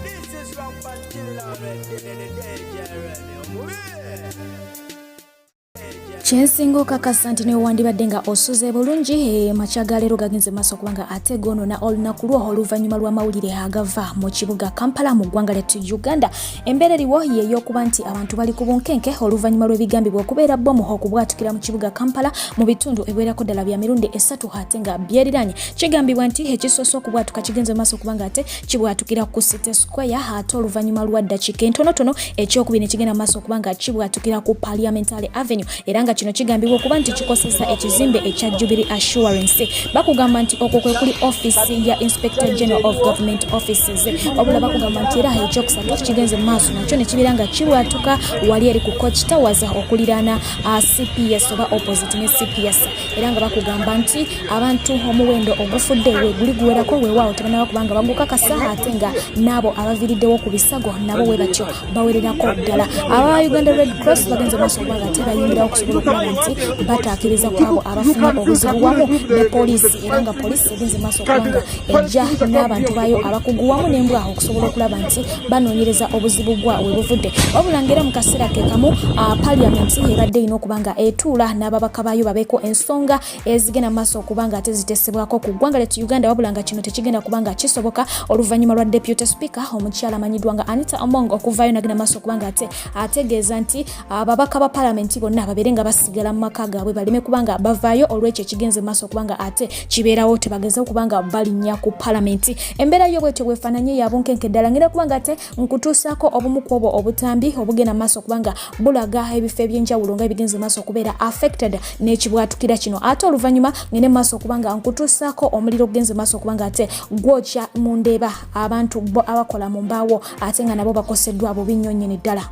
This is from Pantilla in the day, Chensingo kakasa nti ne wandibadde nga osuze bulungi machaga leero gagenze maso kubanga ate gono na olunaku lwo oluvannyuma lwa mawulire agava mu kibuga Kampala mu ggwanga lyattu Uganda. Embeera eriwo ye y'okuba nti abantu bali ku bunkenke oluvannyuma lw'ebigambibwa okubeera bomu okubwatukira mu kibuga Kampala mu bitundu ebiwerako ddala bya mirundi esatu ate nga byeriranye. Kigambibwa nti ekisoose okubwatuka kigenze maso kubanga ate kibwatukira ku City Square ate oluvannyuma lwa ddakiika entonotono ekyokubiri ne kigenda maso kubanga kibwatukira ku Parliamentary Avenue era nga kino kigambibwa okuba nti kikoseza ekizimbe ekya Jubilee Assurance. Bakugamba nti okwo kwe kuli office ya Inspector General of Government Offices. Wabula bakugamba nti era ekyokusatu kigenze maaso nakyo ne kibira nga kibwatuka wali eri ku Coach Towers okuliraana CPS oba opposite ne CPS. Era nga bakugamba nti abantu omuwendo ogufudde we guli guwerako weewaawo tebanaba kubanga bagukakasa ate nga n'abo abaviriddewo ku bisago nabo we batyo bawererako ddala. Aba Uganda Red Cross bagenze maaso kubanga tebayingira okusobola okulaba nti bataakiriza kwabo abafuna obuzibu wamu ne poliisi era nga poliisi egenze maaso kubanga ejja n'abantu bayo abakugu wamu n'embwa okusobola okulaba nti banoonyereza obuzibu bwabwe buvudde. Wabula ng'era mu kaseera ke kamu Parliament ebadde erina okuba nga etuula n'ababaka baayo babeeko ensonga ezigenda mu maaso okubanga ate ziteesebwako ku ggwanga lyattu Uganda. Wabula nga kino tekigenda kubanga kisoboka oluvannyuma lwa Deputy Speaker omukyala amanyiddwa nga Anita Among okuvaayo n'agenda maaso okubanga ate ategeeza nti ababaka ba Parliament bonna babeere nga basigala mu maka gaabwe baleme kubanga bavaayo olw'ekyo ekigenze maaso kubanga ate kibeerawo tebagezaho kubanga balinnya ku Parliament. Embeera yo bwetyo bwefaananye ya bunkenke ddala ngera kubanga ate nkutuusaako obumu ku obwo obutambi obugenda maaso kubanga bulaga ebifo eby'enjawulo nga ebigenze maaso okubeera affected n'ekibwatukira kino ate oluvannyuma ngende maaso kubanga nkutuusaako omuliro ogugenze maaso kubanga ate gwokya mu ndeeba abantu bo abakola mu mbaawo ate nga nabo bakoseddwa bubi nnyo nnyini ddala.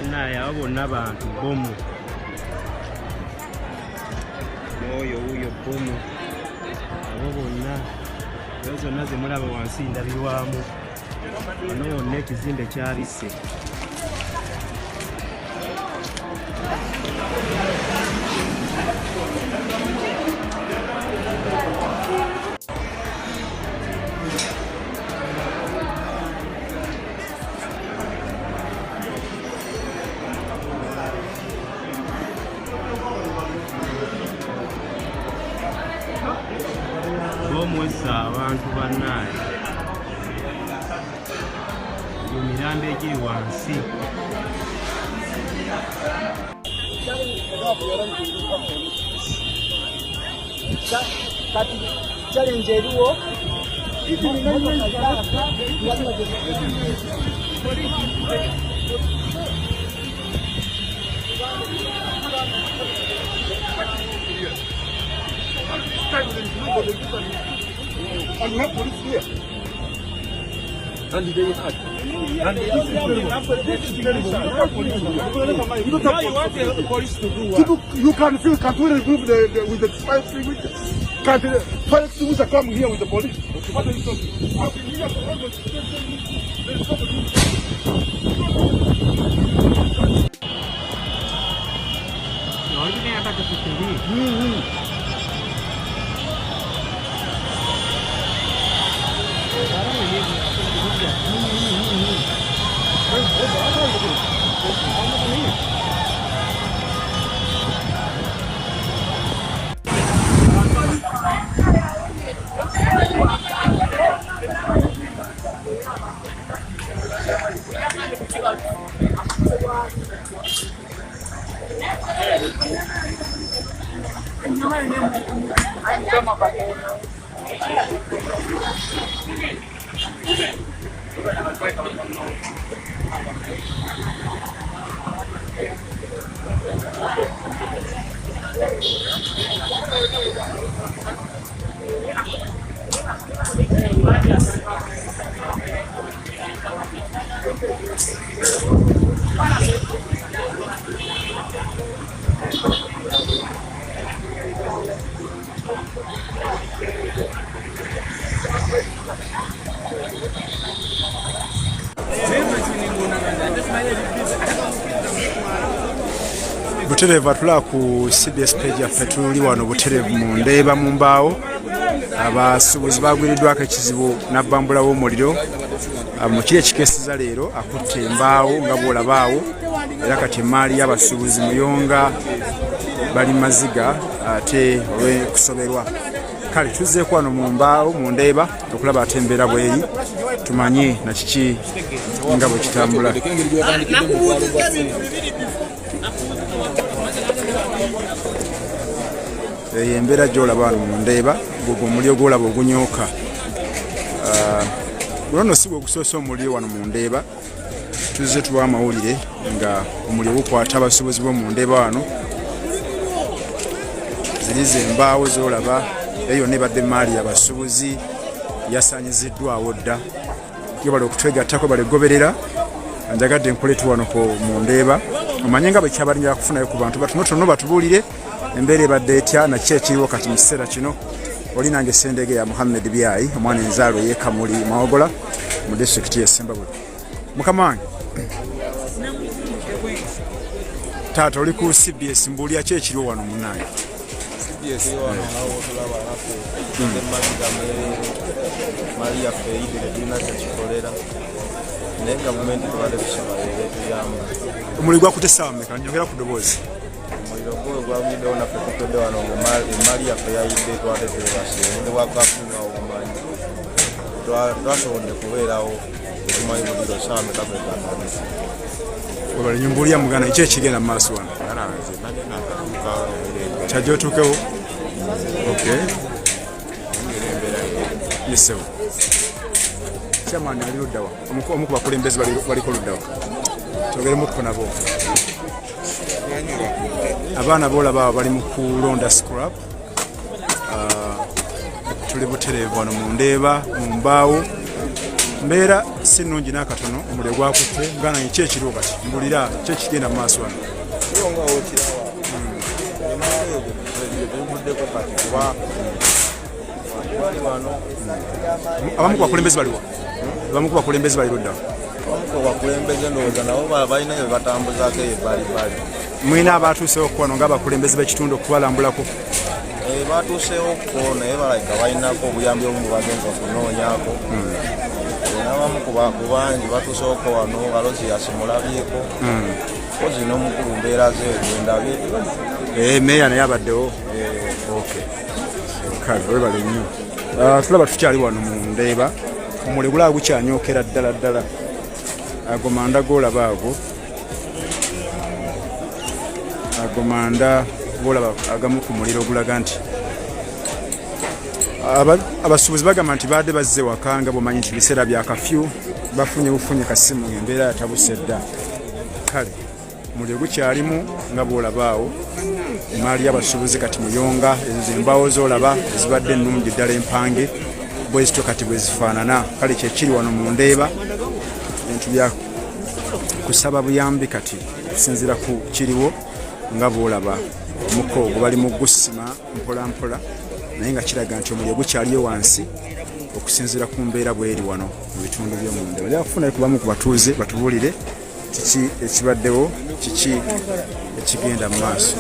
Naye abo bonna abantu bomu n'oyo wuuyo bomu abo bonna ezo zonna ze mulaba wansi ndabirwamu wano wonna ekizimbe kyabisse. Omwesa abantu bannaye mu mirambo egiri wansi. Kati challenge eriwo and we have police here. And they had. And this is terrible. You don't want the police to do what? You can feel can't remove with the fire extinguisher. Can't the fire extinguisher come here with the police? What are you talking? I've been here for almost 10 minutes. Buterevu atula ku CBS page yaffe tuli wano Buterevu mu Ndeeba mu Mbaawo. Abasuubuzi bagwiriddwako ekizibu nabbambula w'omuliro mu kiri ekikeesiza leero akutte embaawo nga bw'olabaawo, era kati emaali y'abasuubuzi muyonga bali maziga ate olw'ekusoberwa. Kale tuzzeeko wano mu Mbaawo mu Ndeeba okulaba ate embeera bw'eri tumanye na kiki nga bwe kitambula. Embeera gy'olaba wano mu Ndeeba gwe omuliro gw'olaba ogunyooka. Guno nno si gwe gusoosa omuliro wano mu Ndeeba. Tuzze tuwa amawulire nga omuliro gukwata abasuubuzi b'omu Ndeeba wano. Zirize embaawo z'olaba eyo nebadde emaali y'abasuubuzi yasaanyiziddwawo dda. Bali okutwegattako balegoberera njagadde nkoletu wano mu Ndeeba omanye nga bwe kyabalingira kufunayo ku bantu batonotono batubuulire embeera ebadde etya nakyo ekiriwo kati mu kiseera kino. Oli nange Sendege ya Muhammed Byayi omwana enzaalo y'Ekamuli Mawogola mu disitulikiti y'e Ssembabule. Mukama wange taata oli ku CBS mbuulira ki ekiriwo wano munnange? CBS wano nawo tulaba naffe mali yaffe eyidde tulina kyekikolera naye gavumenti tubadde tusobola tuyamba. Omuliro gwakutte essaawa mmeka? Njogera ku ddoboozi. Omuliro gwo gwagwiddewo naffe tutudde wano emaali yaffe yayidde twadde twebase obudde bwakafunga obumanyi twasobodde kubeerawo tetumanyi muliro essaawa mmeka gwegwatandise. Webale nyumbuulira muganda ekyo ekigenda mu maaso wano kyajja otuukewo. Okay. Yesewo kyamaani ali luddawa omu ku bakulembeze baliko luddawa twogeremukko nabo. Abaana boolaba bali mu kulonda scrap. Tuli Buterevu wano mu Ndeeba mu Mbaawo. Mbeera si nnungi n'akatono omuliro gwakutte muganda ki ekiriwo kati mbulira ki ekigenda mu maaso wano? Abamu ku bakulembeze baliwa? Abamu ku bakulembeze bali luddawa? Abamu ku bakulembeze ndowooza nabo balina bye batambuzaako ebbalibbali. Mwina abatuusewo ku wano ng'abakulembeze b'ekitundu okubalambulako? Batuusewo ko naye balabika balinako obuyambi obumu bagenza kunoonyaako. Abamu ku bangi batuusewo ko wano balozi yasimulabyeko. Kozi n'omukulu mbeera ze endabye. Meeya naye abaddewo? Okay. Kale webale nnyo. Tulaba tukyali wano mu Ndeeba. Omuliro gulaba gukyanyookera ddala ddala. Ago manda g'olaba ago. Ago manda g'olaba agamu ku muliro gulaga nti abasuubuzi bagamba nti baadde bazze waka nga bw'omanyi nti biseera bya kafyu bafunye bufunye kasimu ng'embeera yatabuse dda. Kale omuliro gukyalimu nga bw'olaba awo. Emaali y'abasuubuzi kati muyonga. Ezo embaawo z'olaba ezibadde ennungi ddala empange bwe zityo kati bwe zifaanana. Kale kyekiri wano mu Ndeeba ebintu bya kusaba buyambi kati okusinziira ku kiriwo nga bw'olaba omukka ogwo bali mu gusima mpola mpola naye nga kiraga nti omuliro gukyaliyo wansi okusinziira ku mbeera bw'eri wano mu bitundu by'omu Ndeeba. Lya kufunayo ku bamu ku batuuze batubuulire kiki ekibaddewo, kiki ekigenda mu maaso.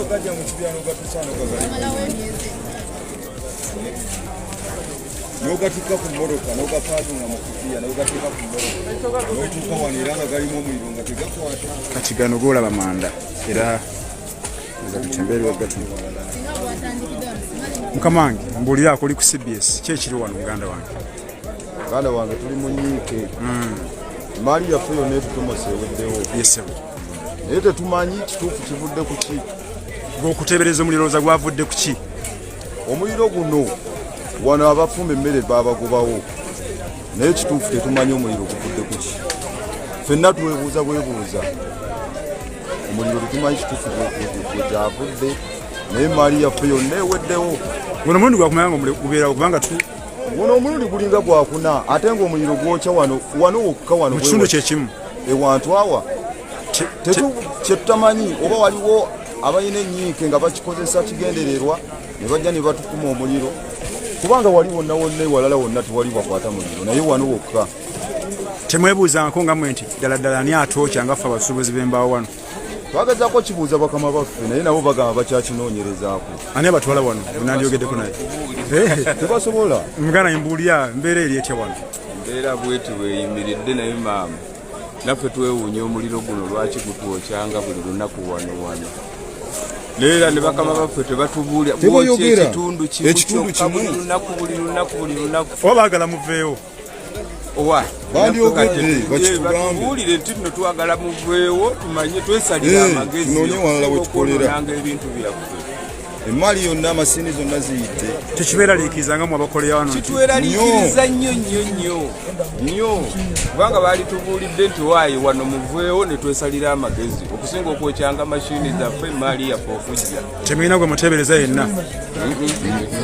N'ogatika ku mmoloka n'ogapaakinga mu kufiya n'ogatika ku mmoloka n'otuuka wano era nga galimu omuliro nga tegakwata. Kati gano g'olaba manda era nga tutembeerwa gatuma. Mukama wange mbuuliraako oli ku CBS ki ekiri wano muganda wange? Muganda wange tuli mu nyiike. Emaali yaffe yonna etutomose eweddewo. Yesewo. Naye tetumanyi kituufu kivudde ku ki. Gw'okuteebereza omuliro gwavudde ku ki? Omuliro guno wano abafumba emmere baabagobawo naye kituufu tetumanyi omuliro guvudde ku ki. Ffenna twebuuza bwebuuza omuliro tetumanyi kituufu gwe gyavudde naye maali yaffe yonna eweddewo. guno mulundi gwakumanya nga gubeerawo kubanga guno omulundi gulinga gwakuna ate ng'omuliro gwokya wano wokka wano mu kitundu kyekimu ewantu awa kyetutamanyi oba waliwo abalina enyiike nga bakikozesa kigendererwa ne bajja ne batukuma omuliro kubanga wali wonna wonna ewalala wonna tewali bakwata muliro naye wano wokka. temwebuuzangako nga mwe nti ddala ani atookya nga ffe abasuubuzi b'embaawo wano? Twagazaako kibuuza bakama baffe naye nabo bagamba bakyakinoonyerezaako. Ani abatwala wano nandyogeddeko naye tebasobola. muganda mbuulya mbeera eri etya wano? Mbeera bweti weeyimiridde naye maama naffe twewuunya omuliro guno lwaki gutwokyanga buli lunaku wano. Leera ne bakama baffe tebatubuulira bwokya ekitundu kimu buli lunaku. oba baagala muveewo? Owa batubuulire nti nno twagala muveewo tumanye twesalira amagezi nanga ebintu byaffe. Emmali yonna amasini zonna ziyidde. Tekibeeraliikiriza nga mu abakolera wano? Kitweraliikiriza nnyo kubanga baali tubuulidde nti waayi wano muveewo ne twesalira amagezi okusinga okwokyanga mashini zaffe emaali yaffe okujja. Temulina gwe muteebereza yenna?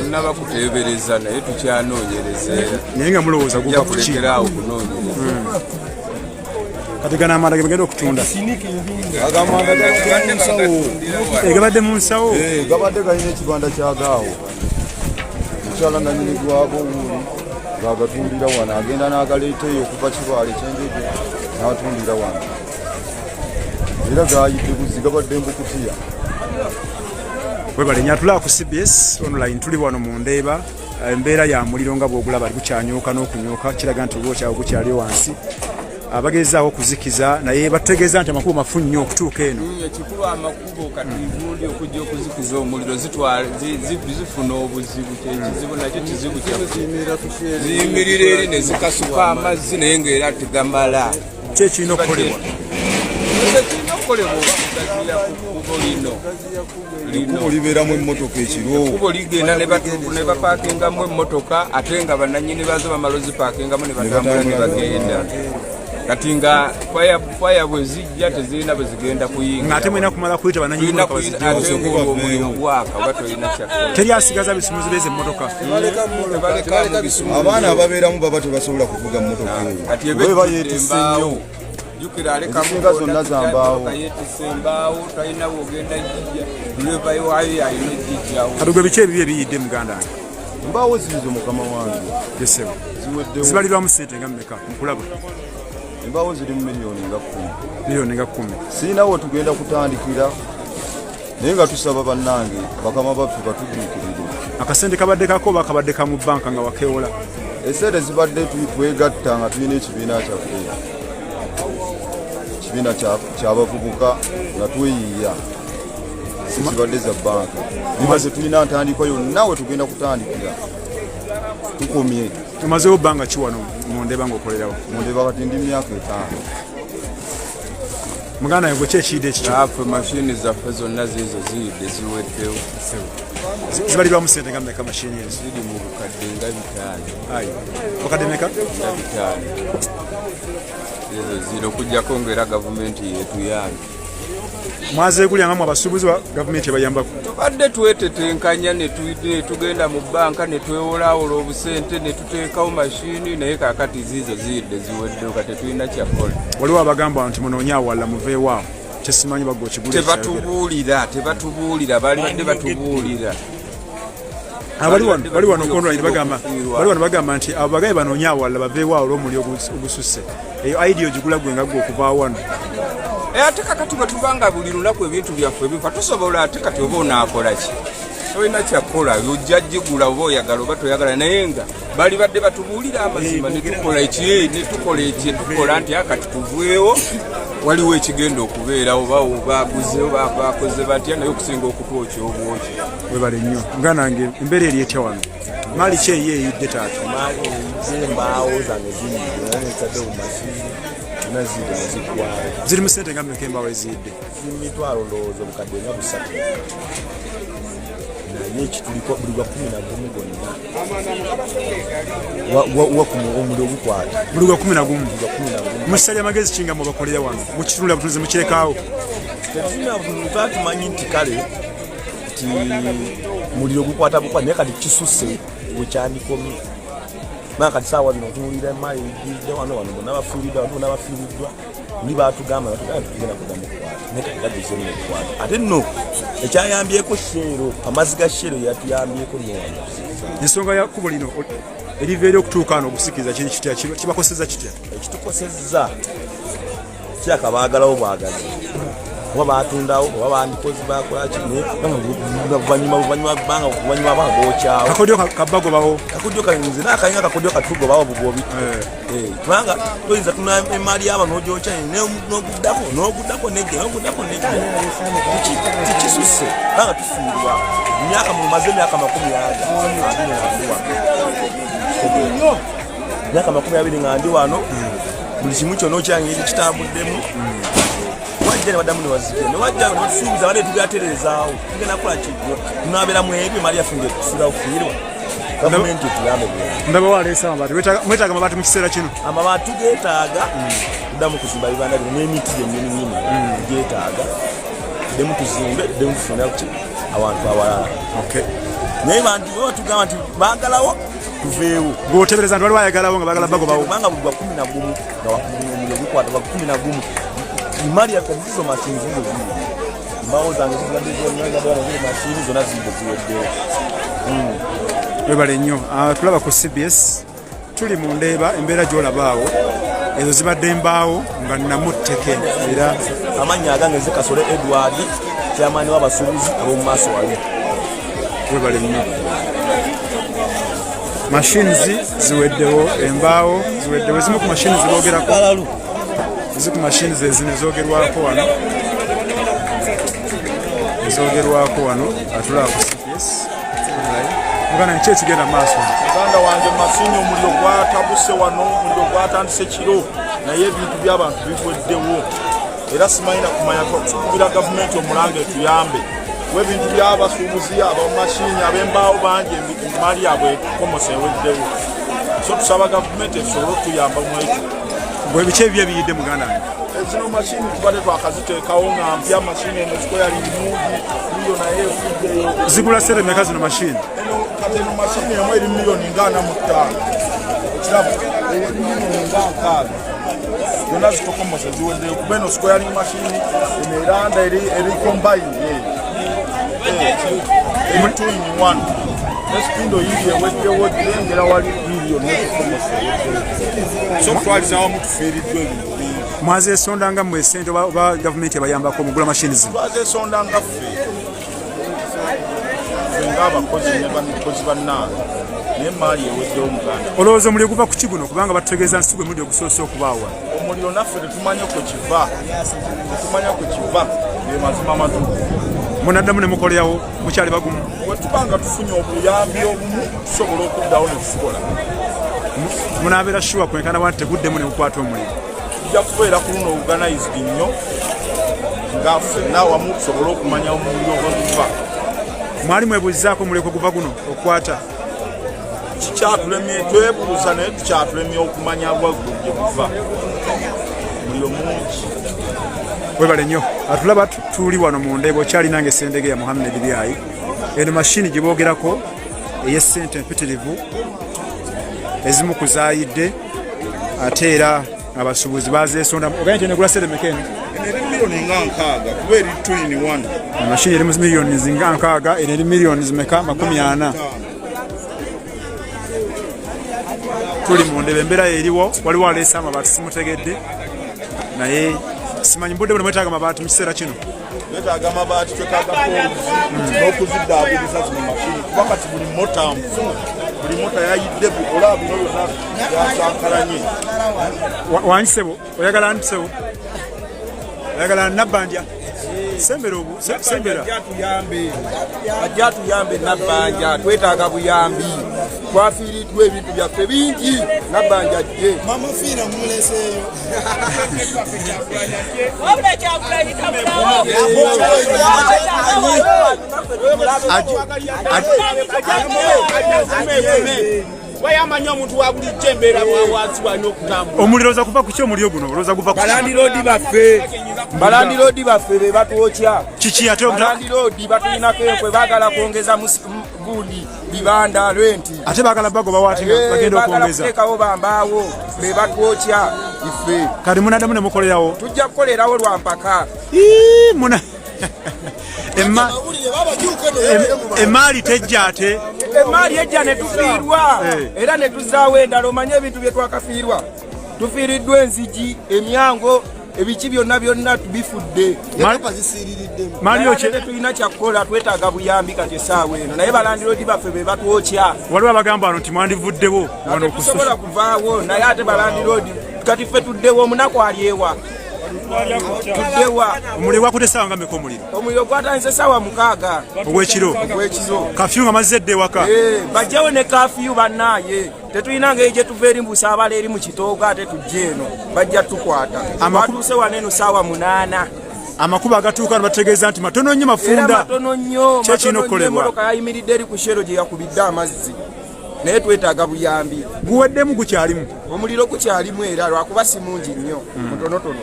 Tunaba kuteebereza naye tukyanoonyereza naye nga mulowooza guva ku ki? kulekeraawo kunoonyereza. kati gana amanda ge bagenda okutunda Agamanda gabadde mu nsawo? Gabadde galina ekibanda kyagaawo mukyala nanyini gwago wuuli ng'agatundira wano agenda n'agaleeta eyo okuva kibaale kyenjeje n'atundira wano era gayidde buzi gabadde mbukutiya. webale nyatulaa ku CBS online tuli wano mu Ndeeba. Embeera ya muliro nga bw'ogula bali gukyanyuuka n'okunyuuka kiraga nti gwokyawo gukyali wansi. Abagezaawo okuzikiza naye bategeeza nti amakubo mafu nnyo okutuuka eno. Ekikulu amakubo kati gundi okujja okuzikiza omuliro zifuna obuzibu kyekizibu nakyo kizibu ziyimirira eri ne zikasuka amazzi naye ng'era tegamala. Kyekirina okukolebwa? Ekkubo libeeramu emmotoka ekiro. Ekkubo ligenda ne bapaakingamu emmotoka ate nga bannannyini bazo bamala ozipaakingamu ne batambula ne bagenda. Kati nga faya bwe zijja tezirina bwe zigenda kuyinga. Ng'ate mulina kumala kuyita bannannyini mmotoka bazijjawo. Omuliro gwaka oba tolina kyakkola. Teri asigaza bisumuzi b'ezo emmotoka? Abaana ababeeramu baba tebasobola kuvuga mmotoka eyo. Bwe yeetisse nnyo. Ezisinga zonna za mbaawo. Talina bw'ogenda jjijja tulevayo wayo alina ejjijjawo. Kati gwe biki ebibi ebiyidde muganda wange? Mbaawo ziizo mukama wange. Yesebo. Ziweddewo. Zibalirwamu ssente nga mmeka mukulaba? Embaawo ziri mu miliyoni nga 10. Miliyoni nga 10. Sirinawo tugenda kutandikira naye nga tusaba bannange bakama baffe batuddiikirire. Akasente kabadde kako oba kabadde ka mu bbanka nga wakeewola? Esente zibadde twegatta nga tulina ekibiina kyaffe. Ekibiina ky'abavubuka nga tweyiiya. Zibadde za bbanka. Bimaze tulina ntandikwa yonna we tugenda kutandikira. Tukomye. Tumazeewo bbanga ki wano mu Ndeeba ng'okolerawo? Mu Ndeeba kati ndi myaka 5. Muganda wange gwe ki ekiyidde ekikyo? Affe mashini zaffe zonna ziizo ziyidde ziweddewo. Zibalirwamu ssente nga mmeka mashini ezo? Ziri mu bukadde nga 5. Ayi. Bukadde meka? Nga 5. Ezo ziri okugyako ng'era gavumenti yeetuyambe. Mwazeegulyanga mu abasuubuzi ba gavumenti ebayambako? Tubadde twetetenkanya ne tugenda mu bbanka ne twewolaawola obusente ne tuteekawo mashini naye kaakati ziizo ziyidde ziweddewo kati tetulina kyakkola. Waliwo abagamba nti munoonye awalala muveewo. Kyesimanyi bagwa okigula. Tebatubuulira balibadde batubuulira. Bali wano online bagamba nti abagaye banoonye awalala baveewo olw'omuli ogususse. Eyo idea ogigula gwe nga gwe okuvaawo wano. Ate kakati bwe tubanga buli lunaku ebintu byaffe bifa tusobola ate kati oba onaakola ki? Tolina kyakkola ojja gigula oba oyagala oba toyagala naye nga bali badde batubuulira amazima ne tukola tukola nti akati tuveewo waliwo ekigenda okubeera oba baguze oba bakoze batya naye okusinga okutwokya obwoki. Webale nnyo muganda wange embeera eri etya wano? Maali ki eyo eyidde taata? Embaawo zange ziyidde mu mashini nazidde nezigwayo. Ziri mu ssente nga mmeka embaawo eziyidde? Emitwalo ndowooza obukadde nga 3. Naye ekituliko buli lwa 11 gonna omuli ogukwata. Buli lwa 11. Mu kisa ly'amagezi kinga mubakolera wano mu kitundu butunuzi mukirekaawo? Tetulina tumanyi nti kale kati muliro gukwata naye kati kisuse bwekyandikomye maa kati saawa zino otunuulira emayi ejjidde wano bonna bafiiriddwa ndi batugamba tugenda kuddamu kukwata naye kati gadduzemu okukwata ate nno ekyayambyeko sheero amazzi ga sheero yatuyambyeko nowano ensonga ya kkubo lino eriva eri okutuuka wano okusikiriza kiri kitya kibakosezza kitya ekitukosezza kiraka baagalawo bwagazi oba batundawo oba bandikozi bakolaki oluvannyuma bagokyawo kakodyo kabagobawo kakodyo kanze nakayinga kakodyo katugobawo bugobi kubanga toyinza tuna emaali yaba n'ogyokya n'oguddako nejja tikisuse kubanga tufiirwa mumaze emyaka 20 nga ndi wano buli kimu kyonna okyange kitambuddemu wajja ne baddamu ne wazikira ne wajja netusuubiza bade tugatererezaawo tugenda kukola kigwo tunabeera mu ebyo emali yaffe ngetusula ofiirwa gavumenti etuyambe ndaba waleesa amabaati mwetaaga amabaati mu kiseera kino amabaati tugeetaaga tuddamu kuzimba bibanda bino n'emiti gyennyininyini tugeetaaga tuddemu tuzimbe tuddemu tufune awantu awalala naye bantu batugamba nti baagalawo tuveewo ng'otebereza nti wali wayagalawo nga baagala bagobawo kubanga buli 11 nga omuliro gukwata 11 imali yaffe zizo mashini zizo ziri mbawo zange mashini zonna ziweddewo webale nnyo tulaba ku CBS tuli mu Ndeeba embeera gy'olabaawo ezo zibadde embaawo nga namutteke era amannya agange Kasole Edward kyamaani w'abasuubuzi ab'omu maaso wali webale nnyo mashini ziweddewo embaawo ziweddewo ezimu ku mashini ziboogerako eziku mashini zezino ezogerwako wano atulaba ku CBS muganda nki ekigenda maaso muganda wange mashini omuliro gwatabuse wano omuliro gwatandise kiro naye ebintu by'abantu biweddewo era simanyina kumanya tukubira gavumenti omulanga etuyambe ebintu by'abasuubuzi abamashini ab'embaawo bangi emali yabwe ekomose eweddewo so tusaba gavumenti esobole okutuyamba mu ekyo biki ebyo ebiyidde muganda zino mashini tubadde twakaziteekawo nga mpya mashini eno siko yali nungi iyo naye efuddeyo zigula sente mmeka zino mashini kati eno mashini emu eri $45 ekirabo eri $6 zonna zitokomose ziweddeyo kuba eno siko yali mashini eno eranda eri kombayini eri 2-in-1 esipindo yiri eweddewo girengera wali miliyoni netukomose so kutwaliza wamu tufiiriddwa ebintu mwazesonda nga mmwe sente oba gavumenti ebayambako mugula mashini zino twazesonda nga ffe ng'abakozi ne bakozi bannange naye emaali eweddewo muganda olowooza omuliro guva ku kiguno kubanga batutegeeza nsi gwe muliro gusoose okubaawa omuliro naffe tetumanye kwe kiva ge mazima matuufu munaddamu ne mukolerawo mukyali bagumu bwe tuba nga tufunye obuyambi obumu tusobola okuddawo ne tukola munaabeera shuwa kwenkana wanti teguddemu ne bukwata omuliro tujja kubeera ku luno organized nnyo nga ffenna wamu tusobole okumanya omuliro gwe guva mwali mwebuuzizaako omuliro kwe guva guno okukwata kikyatulemye twebuuza naye tukyatulemye okumanya gwaggwe gye guva omuliro mungi webale nnyo atulaba tuli wano mu Ndeeba okyali nange Sendege ya Muhammed Byayi eno mashini giboogerako ey'essente empitirivu ezimu kuzaayidde ate era abasuubuzi bazeesonda oganye nti negula sente mmeka eno eri miliyoni nga 6 kuba eri 2-in-1 mashini eri mu miliyoni zinga 6 eno eri miliyoni zimeka 40 tuli mu Ndeeba embeera eriwo waliwo aleese amabaati simutegedde naye simanyi mbudde buli mwetaaga amabaati mu kiseera kino twetaaga amabaati twetaaga poozi n'okuziddaabiriza zino mashini kuba kati buli mota nfu buli mota yayidde olaba bino byonna byasankalanye wanyi sebo oyagala nti sebo oyagala nabbanja sembera obu sembera ajja tuyambe nabbanja twetaaga buyambi twafiiriddwa ebintu byaffe bingi nabbanja jje mama fiira mumuleseeyo bayamanya omuntu wa bulijjo embeera wansi walina okutambula omuliro oza kuva ku ki omuliro guno olowooza guva ku balandiroodi baffe be batwokya kiki ate balandiroodi batulinako enkwe baagala kwongeza gundi bibanda lwenti ate baagala bagoba waate bagenda okwongeza kuteekawo bambaawo be batwokya ife kati munaddamu ne mukolerawo tujja kukolerawo lwa mpaka emaali tejja ate emaali ejja ne tufiirwa era ne tuzaawo endala omanye ebintu bye twakafiirwa tufiiriddwa enzigi emyango ebiki byonna tubifudde tulina kyakukola twetaaga buyambi kati essaawa eno naye balandiroodi baffe be batwokya waliwo abagamba wano nti mwandivuddewo tusobola kuvaawo naye ate balandiroodi kati ffe tuddewo omunaku alyewa tuddewa omuliro gwakute essaawa nga meka omuliro gwatandise essaawa 6 ogw'ekiro kafiyu nga mazze edda ewaka bajjawo ne kafiyu bannaaye tetulina ngeri gye tuva eri mbusaabala eri mu kitoogo ate tujja eno bajja tukwata batuuse wano eno ssaawa 8 amakubo agatuuka bategeeza nti matono nnyo mafunda kyekirina okukolebwa emotoka yayimiridde eri ku shero gye yakubidde amazzi naye twetaaga buyambi guweddemu gukyalimu omuliro gukyalimu era lwakuba si mungi nnyo mutonotono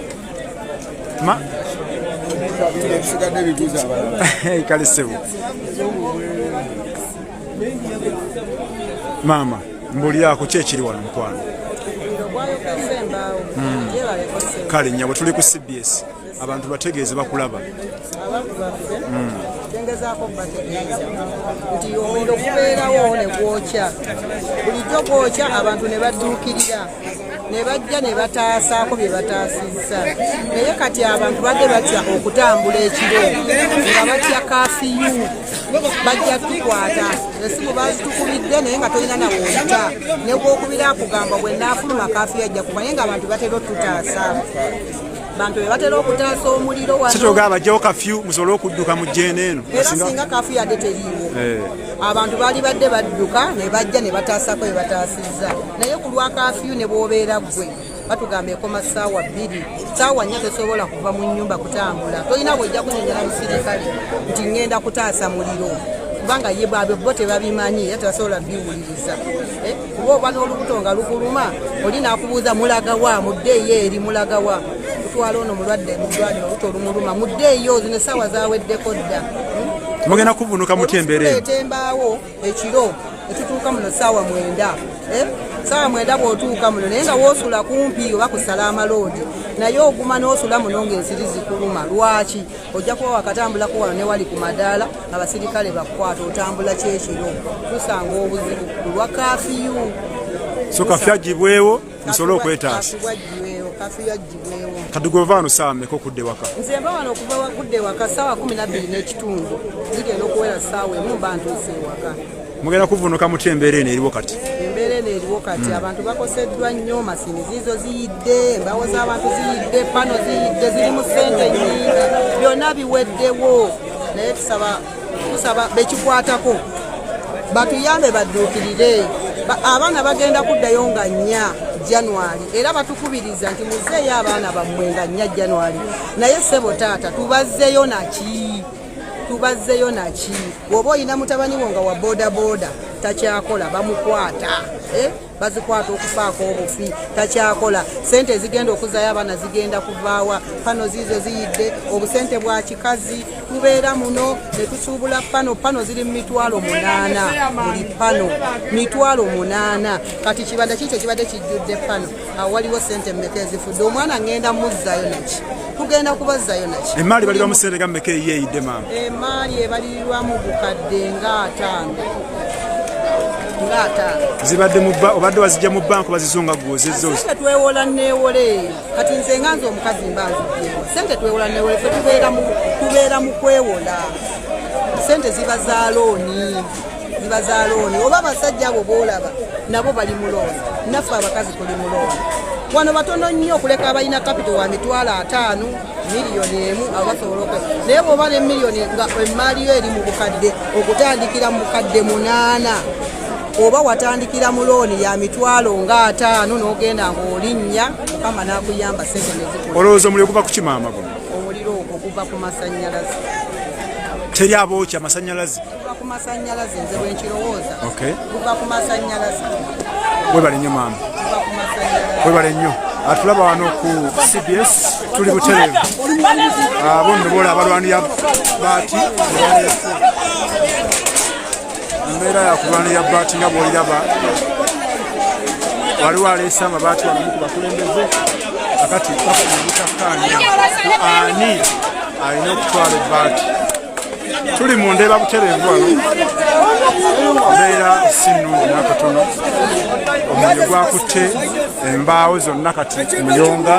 kale ssebo maama mbulyako ki ekiri wano mukwano kale nnyabwe tuli ku CBS abantu bategeeze bakulaba tengezaako bategeeza nti omuliro gubeerawo ne gwokya bulijjo gwokya abantu ne badduukirira ne bajja ne bataasaako bye bataasizza naye kati abantu badde batya okutambula ekiro nga batya kafiyu bajja tukwata esimu bazitukubidde naye nga tolina nawoyita ne gwokubira akugamba bwe naafuluma kafiyu ajja kuba naye nga abantu batera otutaasa bantu bebatera okutaasa omuliro wano bajjawo kafyu musobole okudduka mu jjeene eno era singa kafyu yadde teriiwo abantu baali badde badduka ne bajja ne bataasako bye bataasizza naye ku lwa kafyu ne bw'obeera ggwe batugamba ekoma ssaawa 2 ssaawa 4 tosobola kuva mu nnyumba kutambula tolina bwojja kunyonyera musirikale nti ŋŋenda kutaasa muliro kubanga ye baabwe bo tebabimanyi era tebasobola biwuliriza kuba oba n'olubuto nga lukuluma oli n'akubuuza mulagawa muddeeyo eri mulagawa tutwala ono mulwadde muddwaliro olubuto olumuluma muddeeyo zino essaawa zaweddeko dda mugenda kuvunuka mutembeere etembaawo ekiro etutuuka muno ssaawa 9 ssaawa 9 bw'otuuka muno naye nga woosula kumpi oba kusala amaloodi naye oguma n'osula muno ng'ensiri zikuluma lwaki ojja kuba wakatambulako wano ne wali ku madaala abasirikale bakukwata otambula kyekiro tusanga obuzibu ku lwa kafiyu so kafiyu agibwewo musobole okwetaasa kafiyu agibwewo kadugova wano ssaawa mmeka okudda ewaka nze mba wano okuva kudda ewaka ssaawa 12 n'ekitundu zigenda okuwera ssaawa emu mba ntuuse ewaka mugenda kuvunuka mutya embeera eno eriwo kati embeera eno eriwo kati abantu bakoseddwa nnyo masini ziizo ziyidde embawo z'abantu ziyidde pano ziyidde zirimu ssente nnyingi byonna biweddewo naye tusaba bekikwatako batuyambe badduukirire abaana bagenda kuddayo nga 4 January era batukubiriza nti muzeeyo abaana bammwe nga 4 January naye ssebo taata tubazzeyo naki bw'oba oyina mutabani wo nga wa bodaboda takyakola bamukwata bazikwata okufaako obufi takyakola sente ezigenda okuzayo abaana zigenda kuvaawa pano ziizo ziyidde obusente bwa kikazi tubeera muno ne tusuubula pano ziri mu 8,000 buli pano 8,000 kati kibanda kikyo kibadde kijjudde pano awo waliwo sente mmeka ezifudde omwana ngenda muzzayo naki tugenda kubazzayo naki emaali balirwa mu sente ga mmeka eyeeyidde maama emaali ebalirirwamu bukadde nga 5 zibadde obadde wazijja mu banka bazizunga gwozezzo sente twewola neewole kati nze nga nze omukazi mbanzijjeewa sente twewola neewole fe tubeera mu kwewola sente ziba za looni oba abasajja abo boolaba nabo bali mu looni naffe abakazi tuli mu looni wano batono nnyo okuleka abalina kapito wa $5 miliyoni 1 abasobola naye bw'oba ne miliyoni nga emaali yo eri mu bukadde okutandikira mu bukadde 8 oba watandikira mu looni ya $5,000 n'ogenda ng'olinnya mukama n'akuyamba sente nezikula olowooza omuliro guva ku kimaama guno omuliro ogwo guva ku masannyalaze teri abookya amasannyalaze kuva ku masannyalaze nze bwenkirowooza okay kuva ku masannyalaze webale nnyo maama kuva ku masannyalaze webale nnyo atulaba wano ku CBS tuli butereevu abo nno bola abalwanira baati embeera yakulwanira baati nga bwoliraba waliwo aleese amabaati wano ku bakulembeze akati bakubutakkaanya ani alina okutwala ebbaati tuli mu Ndeeba butereevu wano embeera si nnungi nakatono omuliro gwakutte embaawo zonna kati muyonga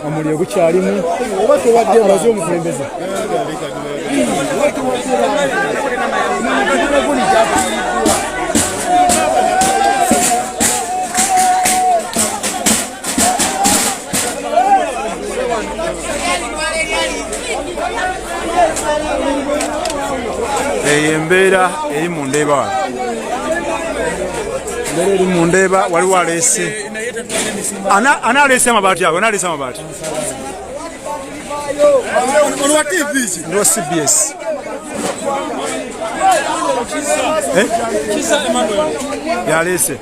omuliro gukyalimu abaze omukulembeze eyo embeera eri mu Ndeeba wano embeera eri mu Ndeeba waliwo aleese aleese amabaati ago aleese amabaati ndiwa CBS yaleese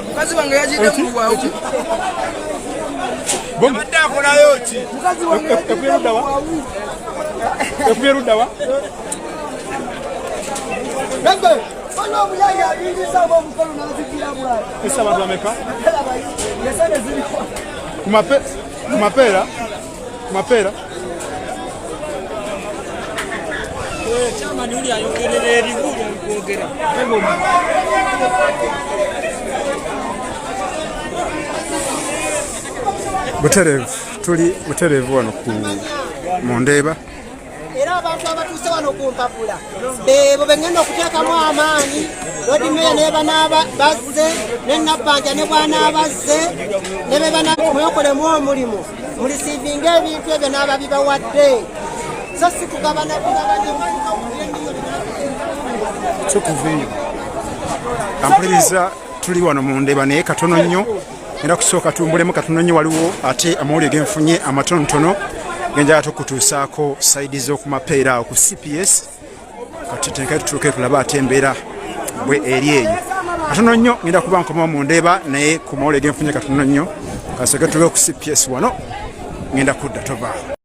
mukazi wange yagidde mu lwawo abadde akolayo ki ekubyerudawa esa abantu bameka kumapeera butereevu tuli butereevu wano mu Ndeeba era abantu abatuuse wano ku mpapula bebo bengenda okuteekamu amaanyi lodi meya ne banaaba bazze ne nabbanja ne bwana abazze ne bebanamuyokolemu omulimu mulisiivinga ebintu ebyo n'aba bibawadde so si kugabana kyokuveeyo kampuliriza tuli wano mu Ndeeba naye katono nnyo era kusooka tumbulemu katono nnyo waliwo ate amawulire genfunye amatonotono genjala tukutuusaako saidi z'okumapeera awo ku CPS kati tenkayo tutuuke tulaba ate embeera bwe eri eyo katono nnyo ngenda kuba nkomawo mu Ndeeba naye ku mawulire genfunye katono nnyo kasoke tuve ku CPS wano ngenda kudda tovaawo